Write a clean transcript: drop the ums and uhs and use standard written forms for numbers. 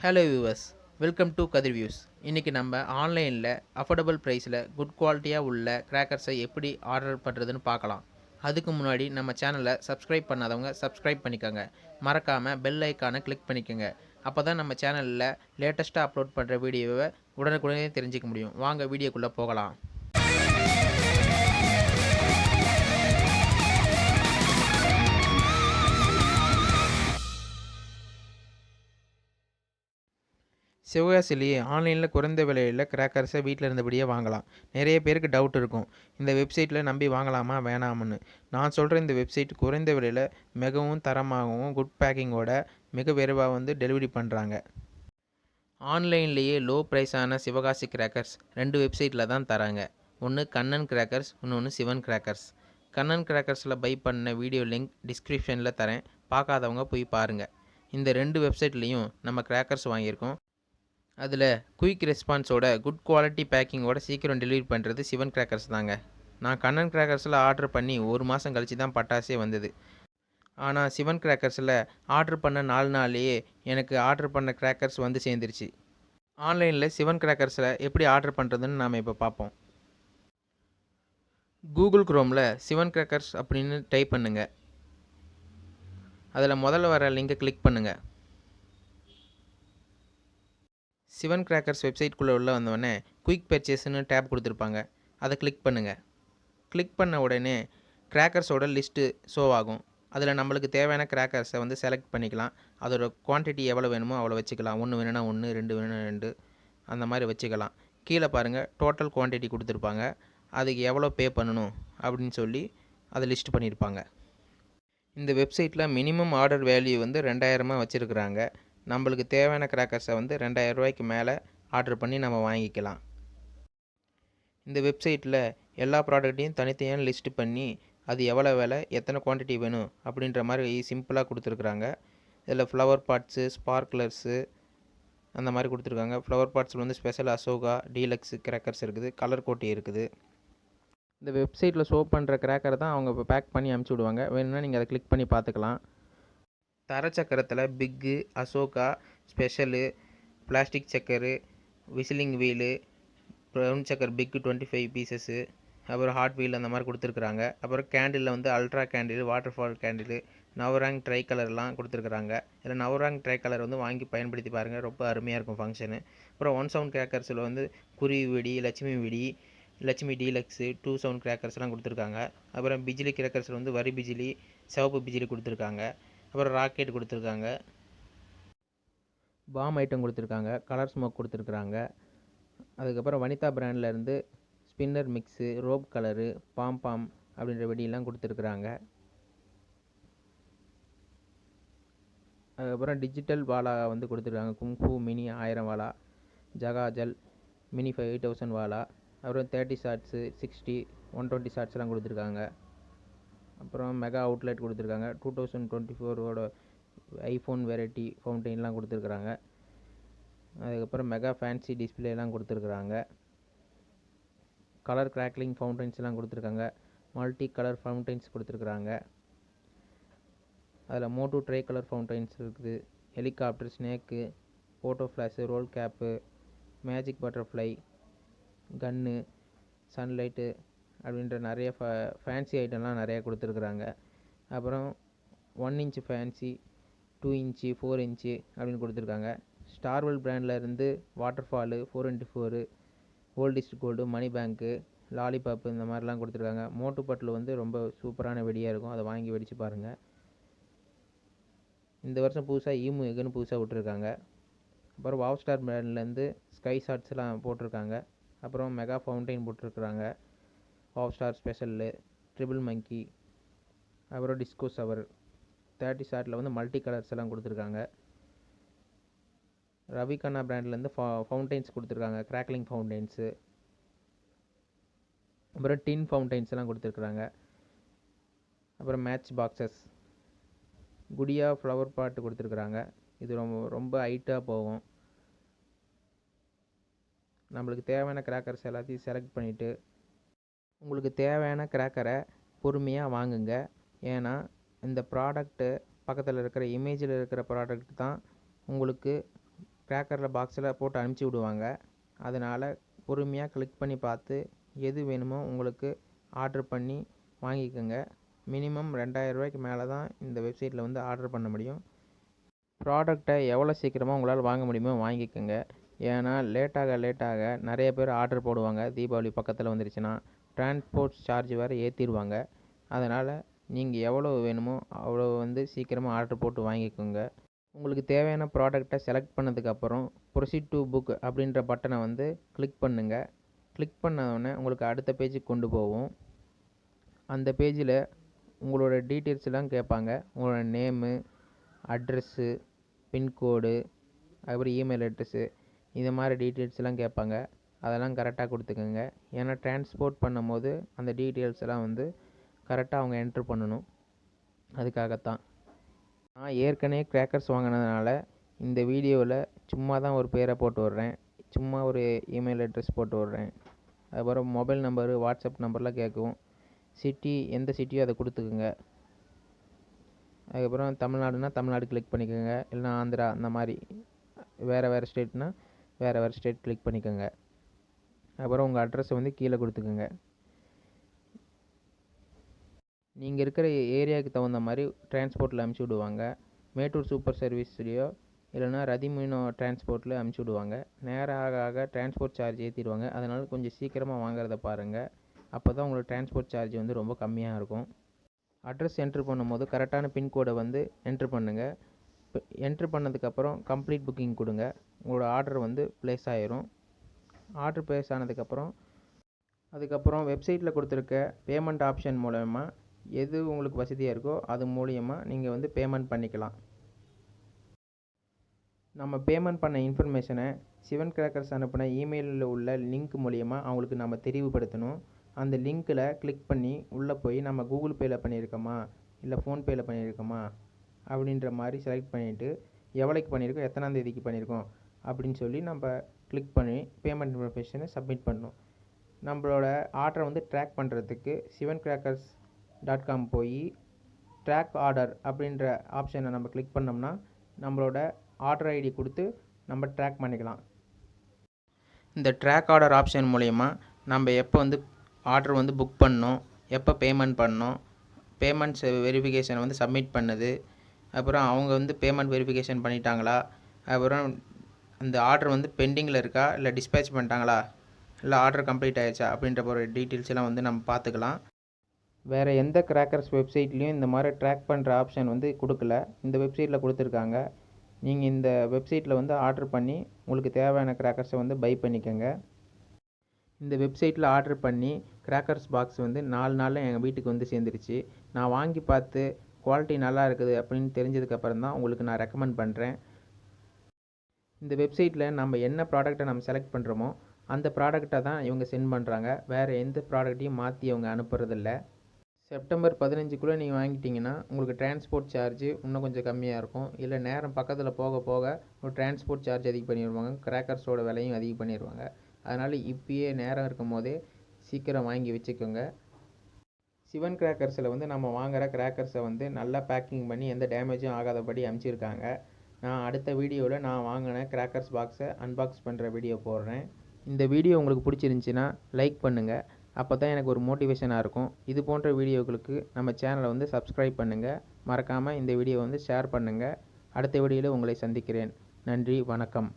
Hello viewers, welcome to Kathir views. இன்றைக்கி நம்ம ஆன்லைனில் அஃபோர்டபுள் ப்ரைஸில் குட் குவாலிட்டியாக உள்ள கிராக்கர்ஸை எப்படி ஆர்டர் பண்ணுறதுன்னு பார்க்கலாம். அதுக்கு முன்னாடி நம்ம சேனலை சப்ஸ்கிரைப் பண்ணாதவங்க சப்ஸ்கிரைப் பண்ணிக்கோங்க. மறக்காமல் பெல் ஐக்கானை கிளிக் பண்ணிக்கோங்க. அப்போ தான் நம்ம சேனலில் லேட்டஸ்ட்டாக அப்லோட் பண்ணுற வீடியோவை உடனுக்குடனே தெரிஞ்சிக்க முடியும். வாங்க வீடியோக்குள்ளே போகலாம். சிவகாசிலேயே ஆன்லைனில் குறைந்த விலையில் கிராக்கர்ஸை வீட்டில் இருந்தபடியே வாங்கலாம். நிறைய பேருக்கு டவுட் இருக்கும், இந்த வெப்சைட்டில் நம்பி வாங்கலாமா வேணாம்னு. நான் சொல்கிற இந்த வெப்சைட் குறைந்த விலையில் மிகவும் தரமாகவும் குட் பேக்கிங்கோட மிக விரைவாக டெலிவரி பண்ணுறாங்க. ஆன்லைன்லேயே லோ ப்ரைஸான சிவகாசி கிராக்கர்ஸ் 2 வெப்சைட்டில் தான் தராங்க. ஒன்று கண்ணன் கிராக்கர்ஸ், இன்னொன்று சிவன் கிராக்கர்ஸ். கண்ணன் கிராக்கர்ஸில் பை பண்ண வீடியோ லிங்க் டிஸ்கிரிப்ஷனில் தரேன், பார்க்காதவங்க போய் பாருங்கள். இந்த 2 வெப்சைட்லேயும் நம்ம கிராக்கர்ஸ் வாங்கியிருக்கோம். அதில் குயிக் ரெஸ்பான்ஸோட குட் குவாலிட்டி பேக்கிங்கோட சீக்கிரம் டெலிவரி பண்ணுறது சிவன் கிராக்கர்ஸ் தாங்க. நான் கண்ணன் கிராக்கர்ஸில் ஆர்டர் பண்ணி 1 மாதம் கழித்து தான் பட்டாசே வந்தது. ஆனால் சிவன் கிராக்கர்ஸில் ஆர்டர் பண்ண 4 நாள்லேயே எனக்கு ஆர்டர் பண்ண கிராக்கர்ஸ் வந்து சேர்ந்துருச்சு. ஆன்லைனில் சிவன் கிராக்கர்ஸில் எப்படி ஆர்டர் பண்ணுறதுன்னு நாம் இப்போ பார்ப்போம். கூகுள் குரோமில் சிவன் கிராக்கர்ஸ் அப்படின்னு டைப் பண்ணுங்கள். அதில் முதல்ல வர லிங்கை கிளிக் பண்ணுங்கள். சிவன் கிராக்கர்ஸ் வெப்சைட்குள்ளே உள்ள வந்தோடனே குயிக் பர்ச்சேஸ்னு டேப் கொடுத்துருப்பாங்க, அதை கிளிக் பண்ணுங்கள். கிளிக் பண்ண உடனே கிராக்கர்ஸோட லிஸ்ட்டு ஷோ ஆகும். அதில் நம்மளுக்கு தேவையான கிராக்கர்ஸை செலக்ட் பண்ணிக்கலாம். அதோட குவான்டிட்டி எவ்வளோ வேணுமோ அவ்வளோ வச்சுக்கலாம். 1 வேணும்னா 1, 2 வேணும்னா 2, அந்த மாதிரி வச்சுக்கலாம். கீழே பாருங்கள், டோட்டல் குவான்டிட்டி கொடுத்துருப்பாங்க. அதுக்கு எவ்வளோ பே பண்ணணும் அப்படின்னு சொல்லி அதை லிஸ்ட் பண்ணியிருப்பாங்க. இந்த வெப்சைட்டில் மினிமம் ஆர்டர் வேல்யூ 2000 வச்சுருக்குறாங்க. நம்மளுக்கு தேவையான கிராக்கர்ஸை 2000 ரூபாய்க்கு மேலே ஆர்டர் பண்ணி நம்ம வாங்கிக்கலாம். இந்த வெப்சைட்டில் எல்லா ப்ராடக்ட்டையும் தனித்தனியாக லிஸ்ட் பண்ணி அது எவ்வளோ விலை, எத்தனை குவான்டிட்டி வேணும் அப்படின்ற மாதிரி சிம்பிளாக கொடுத்துருக்குறாங்க. இதில் ஃப்ளவர் பாட்ஸு, ஸ்பார்க்லர்ஸு அந்த மாதிரி கொடுத்துருக்காங்க. ஃப்ளவர் பாட்ஸில் ஸ்பெஷல் அசோகா, டீலக்ஸு கிராக்கர்ஸ் இருக்குது, கலர் கோட்டி இருக்குது. இந்த வெப்சைட்டில் ஷோ பண்ணுற கிராக்கரை தான் அவங்க இப்போ பேக் பண்ணி அனுப்பிச்சி விடுவாங்க. வேணும்னா நீங்கள் அதை கிளிக் பண்ணி பார்த்துக்கலாம். தரச்சக்கரத்தில் பிக்கு, அசோகா, ஸ்பெஷலு, பிளாஸ்டிக் சக்கரு, விசிலிங் வீலு, ப்ரௌன் சக்கர் பிக்கு 25 பீசஸ்ஸு, அப்புறம் ஹாட் வீல் அந்த மாதிரி கொடுத்துருக்குறாங்க. அப்புறம் கேண்டிலில் ultra candle, water fall candle, Navrang tri கலர்லாம் கொடுத்துருக்குறாங்க. இதில் நவராங் ட்ரை கலர் வாங்கி பயன்படுத்தி பாருங்கள், ரொம்ப அருமையாக இருக்கும் ஃபங்க்ஷனு. அப்புறம் 1 சவுண்ட் கிராக்கர்ஸில் குருவி வெடி, லட்சுமி வெடி, லட்சுமி டீலக்ஸு, 2 சவுண்ட் கிராக்கர்ஸ்லாம் கொடுத்துருக்காங்க. அப்புறம் பிஜிலி கிராக்கர்ஸில் வரி பிஜிலி, சிவப்பு பிஜிலி கொடுத்துருக்காங்க. அப்புறம் ராக்கெட் கொடுத்துருக்காங்க, பாம் ஐட்டம் கொடுத்துருக்காங்க, கலர் ஸ்மோக் கொடுத்துருக்குறாங்க. அதுக்கப்புறம் வனிதா பிராண்ட்லேருந்து spinner mix, rope colour, bomb அப்படின்ற வெடியெல்லாம் கொடுத்துருக்குறாங்க. அதுக்கப்புறம் டிஜிட்டல் வாலா கொடுத்துருக்காங்க, குங்ஃபூ மினி 1000 வாலா, ஜகாஜல் மினி 5000 வாலா. அப்புறம் 30 ஷாட்ஸு, 60, 120 ஷாட்ஸ்லாம் கொடுத்துருக்காங்க. அப்புறம் மெகா அவுட்லெட் கொடுத்துருக்காங்க. 2024ஓட ஐஃபோன் வெரைட்டி ஃபவுண்டெயின்லாம் கொடுத்துருக்குறாங்க. அதுக்கப்புறம் மெகா ஃபேன்சி டிஸ்பிளேலாம் கொடுத்துருக்குறாங்க. கலர் கிராக்லிங் ஃபவுண்டெயின்ஸ்லாம் கொடுத்துருக்காங்க. மல்டி கலர் ஃபவுண்டெயின்ஸ் கொடுத்துருக்குறாங்க. அதில் மோட்டோ ட்ரை கலர் ஃபவுண்டெயின்ஸ் இருக்குது, helicopter, snake, photo flash, roll cap, magic butterfly, gun, sunlight அப்படின்ற நிறைய ஃபேன்சி ஐட்டம்லாம் நிறையா கொடுத்துருக்குறாங்க. அப்புறம் 1 இன்ச் ஃபேன்சி, 2 இன்ச்சு, 4 இன்ச்சு அப்படின்னு கொடுத்துருக்காங்க. ஸ்டார்வெல் பிராண்டில் இருந்து water fall, 4x4, oldest gold, மணி பேங்க்கு, லாலிபாப்பு இந்த மாதிரிலாம் கொடுத்துருக்காங்க. மோட்டு பட்டில் ரொம்ப சூப்பரான வெடியாக இருக்கும், அதை வாங்கி வெடித்து பாருங்கள். இந்த வருஷம் புதுசாக ஈமு எக்குன்னு புதுசாக விட்டுருக்காங்க. அப்புறம் வாவ் ஸ்டார் பிராண்ட்லேருந்து ஸ்கை ஷாட்ஸ்லாம் போட்டிருக்காங்க. அப்புறம் மெகா ஃபவுண்டெயின் போட்டிருக்குறாங்க, wow star special, triple monkey, அப்புறம் டிஸ்கோ ஷவர். 30 ஷாட்டில் மல்டி கலர்ஸ் எல்லாம் கொடுத்துருக்காங்க. ரவிகண்ணா பிராண்ட்லேருந்து ஃபவுண்டெயின்ஸ் கொடுத்துருக்காங்க, கிராக்லிங் ஃபவுண்டெயின்ஸு. அப்புறம் டின் ஃபவுண்டெயின்ஸ் எல்லாம் கொடுத்துருக்குறாங்க. அப்புறம் மேட்ச் பாக்ஸஸ், குடியா ஃப்ளவர் பாட்டு கொடுத்துருக்குறாங்க. இது ரொம்ப ஹைட்டாக போகும். நம்மளுக்கு தேவையான கிராக்கர்ஸ் எல்லாத்தையும் செலக்ட் பண்ணிவிட்டு உங்களுக்கு தேவையான கிராக்கரை பொறுமையாக வாங்குங்க. ஏன்னா இந்த ப்ராடக்ட்டு பக்கத்தில் இருக்கிற இமேஜில் இருக்கிற ப்ராடக்ட் தான் உங்களுக்கு கிராக்கரில் பாக்ஸில் போட்டு அனுப்பிச்சி விடுவாங்க. அதனால் பொறுமையாக கிளிக் பண்ணி பார்த்து எது வேணுமோ உங்களுக்கு ஆர்டர் பண்ணி வாங்கிக்கோங்க. மினிமம் 2000 ரூபாய்க்கு மேலே தான் இந்த வெப்சைட்டில் வந்து ஆர்டர் பண்ண முடியும். ப்ராடக்டை எவ்வளோ சீக்கிரமாக உங்களால் வாங்க முடியுமோ வாங்கிக்கோங்க. ஏன்னா லேட்டாக நிறைய பேர் ஆர்டர் போடுவாங்க. தீபாவளி பக்கத்தில் வந்துருச்சுன்னா டிரான்ஸ்போர்ட் சார்ஜ் வேறு ஏற்றிடுவாங்க. அதனால் நீங்கள் எவ்வளோ வேணுமோ அவ்வளோ வந்து சீக்கிரமாக ஆர்டர் போட்டு வாங்கிக்கோங்க. உங்களுக்கு தேவையான ப்ராடக்டை செலக்ட் பண்ணதுக்கப்புறம் ப்ரொசீட் டு புக் அப்படின்ற பட்டனை வந்து கிளிக் பண்ணுங்கள். கிளிக் பண்ணவுடனே உங்களுக்கு அடுத்த பேஜுக்கு கொண்டு போகும். அந்த பேஜில் உங்களோட டீட்டெயில்ஸ்லாம் கேட்பாங்க. உங்களோட நேமு, அட்ரஸ்ஸு, பின்கோடு, அதுக்கப்புறம் இமெயில் அட்ரஸ்ஸு, இந்த மாதிரி டீட்டெயில்ஸ்லாம் கேட்பாங்க. அதெல்லாம் கரெக்டாக கொடுத்துக்கோங்க. ஏன்னா டிரான்ஸ்போர்ட் பண்ணும்போது அந்த டீட்டெயில்ஸ் எல்லாம் வந்து கரெக்டாக அவங்க என்ட்ரு பண்ணணும். அதுக்காகத்தான். நான் ஏற்கனவே கிராக்கர்ஸ் வாங்கினதுனால இந்த வீடியோவில் சும்மா தான் ஒரு பேரை போட்டு விட்றேன். சும்மா ஒரு இமெயில் அட்ரஸ் போட்டு விட்றேன். அதுக்கப்புறம் மொபைல் நம்பரு, வாட்ஸ்அப் நம்பர்லாம் கேட்கும். சிட்டி, எந்த சிட்டியோ அதை கொடுத்துக்குங்க. அதுக்கப்புறம் தமிழ்நாடுனா தமிழ்நாடு கிளிக் பண்ணிக்கோங்க. இல்லைனா ஆந்திரா, அந்த மாதிரி வேறு ஸ்டேட்னா வேறு ஸ்டேட் கிளிக் பண்ணிக்கோங்க. அப்புறம் உங்கள் அட்ரஸை வந்து கீழே கொடுத்துக்குங்க. நீங்கள் இருக்கிற ஏரியாவுக்கு தகுந்த மாதிரி டிரான்ஸ்போர்ட்டில் அனுப்பிச்சி விடுவாங்க. மேட்டூர் சூப்பர் சர்வீஸ்லேயோ இல்லைனா ரதிமீனோ டிரான்ஸ்போர்ட்டில் அனுப்பிச்சி விடுவாங்க. நேரம் ஆக டிரான்ஸ்போர்ட் சார்ஜ் ஏற்றிடுவாங்க. அதனால் கொஞ்சம் சீக்கிரமாக வாங்குறத பாருங்கள். அப்போ தான் உங்களுக்கு டிரான்ஸ்போர்ட் சார்ஜ் வந்து ரொம்ப கம்மியாக இருக்கும். அட்ரஸ் என்ட்ரு பண்ணும்போது கரெக்டான பின்கோடை வந்து என்ட்ரு பண்ணுங்கள். என்ட்ரு பண்ணதுக்கப்புறம் கம்ப்ளீட் புக்கிங் கொடுங்க. உங்களோட ஆர்டர் வந்து ப்ளேஸ் ஆயிரும். ஆர்டர் ப்ளேஸ் ஆனதுக்கப்புறம் அதுக்கப்புறம் வெப்சைட்டில் கொடுத்துருக்க பேமெண்ட் ஆப்ஷன் மூலமா எது உங்களுக்கு வசதியாக இருக்கோ அது மூலியமாக நீங்கள் வந்து பேமெண்ட் பண்ணிக்கலாம். நம்ம பேமெண்ட் பண்ண இன்ஃபர்மேஷனை சிவன் கிராக்கர்ஸ் அனுப்பின இமெயிலில் உள்ள லிங்க் மூலியமாக அவங்களுக்கு நம்ம தெரிவுபடுத்தணும். அந்த லிங்க்கில் கிளிக் பண்ணி உள்ளே போய் நம்ம கூகுள் பேயில் பண்ணியிருக்கோமா இல்லை ஃபோன்பேயில் பண்ணியிருக்கோமா அப்படின்ற மாதிரி செலக்ட் பண்ணிவிட்டு எவ்வளோக்கு பண்ணியிருக்கோம், எத்தனாம் தேதிக்கு பண்ணியிருக்கோம் அப்படின்னு சொல்லி நம்ம கிளிக் பண்ணி பேமெண்ட் இன்ஃபர்மேஷனை சப்மிட் பண்ணணும். நம்மளோட ஆர்டரை வந்து ட்ராக் பண்ணுறதுக்கு sivancrackers.com போய் ட்ராக் ஆர்டர் அப்படின்ற ஆப்ஷனை நம்ம கிளிக் பண்ணோம்னா நம்மளோட ஆர்டர் ஐடி கொடுத்து நம்ம ட்ராக் பண்ணிக்கலாம். இந்த ட்ராக் ஆர்டர் ஆப்ஷன் மூலயமா நம்ம எப்போ வந்து ஆர்டர் வந்து புக் பண்ணோம், எப்போ பேமெண்ட் பண்ணோம், பேமெண்ட்ஸ் வெரிஃபிகேஷன் வந்து சப்மிட் பண்ணது, அப்புறம் அவங்க வந்து பேமெண்ட் வெரிஃபிகேஷன் பண்ணிட்டாங்களா, அப்புறம் அந்த ஆர்டர் வந்து பெண்டிங்கில் இருக்கா இல்லை டிஸ்பேச் பண்ணிட்டாங்களா இல்லை ஆர்டர் கம்ப்ளீட் ஆயிடுச்சா அப்படின்ற ஒரு டீட்டெயில்ஸ் எல்லாம் வந்து நம்ம பார்த்துக்கலாம். வேறு எந்த கிராக்கர்ஸ் வெப்சைட்லேயும் இந்த மாதிரி ட்ராக் பண்ணுற ஆப்ஷன் வந்து கொடுக்கல. இந்த வெப்சைட்டில் கொடுத்துருக்காங்க. நீங்கள் இந்த வெப்சைட்டில் வந்து ஆர்டர் பண்ணி உங்களுக்கு தேவையான கிராக்கர்ஸை வந்து பை பண்ணிக்கோங்க. இந்த வெப்சைட்டில் ஆர்டர் பண்ணி கிராக்கர்ஸ் பாக்ஸ் வந்து 4 நாளில் எங்கள் வீட்டுக்கு வந்து சேர்ந்துருச்சு. நான் வாங்கி பார்த்து குவாலிட்டி நல்லா இருக்குது அப்படின்னு தெரிஞ்சதுக்கப்புறம் தான் உங்களுக்கு நான் ரெக்கமெண்ட் பண்ணுறேன். இந்த வெப்சைட்டில் நம்ம என்ன ப்ராடக்ட்டை நம்ம செலக்ட் பண்ணுறோமோ அந்த ப்ராடக்ட்டை தான் இவங்க சென்ட் பண்ணுறாங்க. வேறு எந்த ப்ராடக்ட்டையும் மாற்றி அவங்க அனுப்புறதில்ல. செப்டம்பர் 15க்குள்ளே நீங்கள் வாங்கிட்டீங்கன்னா உங்களுக்கு டிரான்ஸ்போர்ட் சார்ஜ் இன்னும் கொஞ்சம் கம்மியாக இருக்கும். இல்லை நேரம் பக்கத்தில் போக போக ஒரு டிரான்ஸ்போர்ட் சார்ஜ் அதிகம் பண்ணிடுவாங்க. கிராக்கர்ஸோட விலையும் அதிகம் பண்ணிடுவாங்க. அதனால் இப்பயே நேரம் இருக்கும் போதே சீக்கிரம் வாங்கி வச்சுக்கோங்க. சிவன் கிராக்கர்ஸில் வந்து நம்ம வாங்குகிற கிராக்கர்ஸை வந்து நல்லா பேக்கிங் பண்ணி எந்த டேமேஜும் ஆகாதபடி அனுப்பிச்சிருக்காங்க. நான் அடுத்த வீடியோவில் நான் வாங்கின கிராக்கர்ஸ் பாக்ஸை அன்பாக்ஸ் பண்ணுற வீடியோ போடுறேன். இந்த வீடியோ உங்களுக்கு பிடிச்சிருந்துச்சின்னா லைக் பண்ணுங்கள். அப்போ தான் எனக்கு ஒரு மோட்டிவேஷனாக இருக்கும். இது போன்ற வீடியோக்களுக்கு நம்ம சேனலை வந்து சப்ஸ்கிரைப் பண்ணுங்கள். மறக்காமல் இந்த வீடியோ வந்து ஷேர் பண்ணுங்கள். அடுத்த வீடியோவில் உங்களை சந்திக்கிறேன். நன்றி, வணக்கம்.